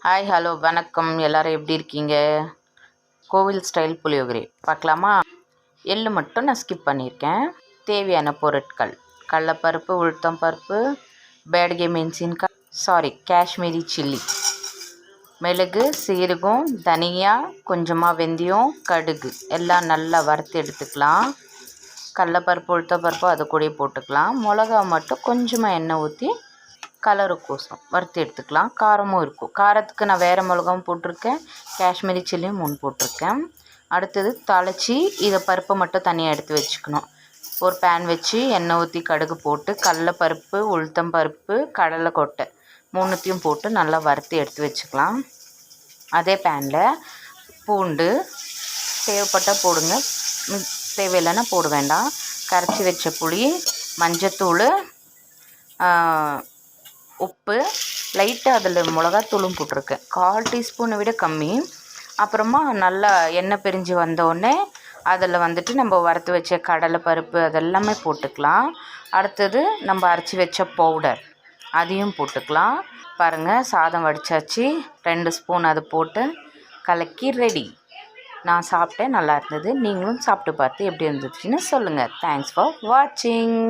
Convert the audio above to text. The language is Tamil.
ஹாய் ஹலோ வணக்கம். எல்லோரும் எப்படி இருக்கீங்க? கோவில் ஸ்டைல் புளியோகரை பார்க்கலாமா? எள்ளு மட்டும் நான் ஸ்கிப் பண்ணியிருக்கேன். தேவையான பொருட்கள்: கடலைப்பருப்பு, உளுத்தம்பருப்பு, பேடகே மெணசின்காய், காஷ்மீரி சில்லி, மிளகு, சீரகம், தனியா, கொஞ்சமாக வெந்தயம், கடுகு எல்லாம் நல்லா வறுத்து எடுத்துக்கலாம். கடலைப்பருப்பு, உளுத்தம்பருப்பு அது கூட போட்டுக்கலாம். மிளகா மட்டும் கொஞ்சமாக எண்ணெய் ஊற்றி கலருக்கோசம் வறுத்து எடுத்துக்கலாம். காரமும் இருக்கும். காரத்துக்கு நான் வேறு மிளகாவும் போட்டிருக்கேன், காஷ்மீரி சில்லியும் 3 போட்டிருக்கேன். அடுத்தது தாளித்து இதை பருப்பை மட்டும் தனியாக எடுத்து வச்சுக்கணும். ஒரு பேன் வச்சு எண்ணெய் ஊற்றி கடுகு போட்டு கடலைப்பருப்பு, உளுத்தம்பருப்பு, கடலைக்கொட்டை 3த்தையும் போட்டு நல்லா வறுத்து எடுத்து வச்சுக்கலாம். அதே பேனில் பூண்டு தேவைப்பட்டால் போடுங்க, தேவையில்லைன்னா போட வேண்டாம். கரைச்சி வச்ச புளி, மஞ்சத்தூள், உப்பு, லைட்டாக அதில் மிளகாத்தூளும் போட்டிருக்கேன், 1/4 டீஸ்பூனை விட கம்மி. அப்புறமா நல்லா எண்ணெய் பிரிஞ்சு வந்தோடனே அதில் நம்ம வறுத்து வச்ச கடலை பருப்பு அதெல்லாமே போட்டுக்கலாம். அடுத்தது நம்ம அரைச்சி வச்ச பவுடர் அதையும் போட்டுக்கலாம். பாருங்கள், சாதம் வடித்தாச்சு. 2 ஸ்பூன் அது போட்டு கலக்கி ரெடி. நான் சாப்பிட்டேன், நல்லா இருந்தது. நீங்களும் சாப்பிட்டு பார்த்து எப்படி இருந்துச்சுன்னு சொல்லுங்கள். தேங்க்ஸ் ஃபார் வாட்சிங்.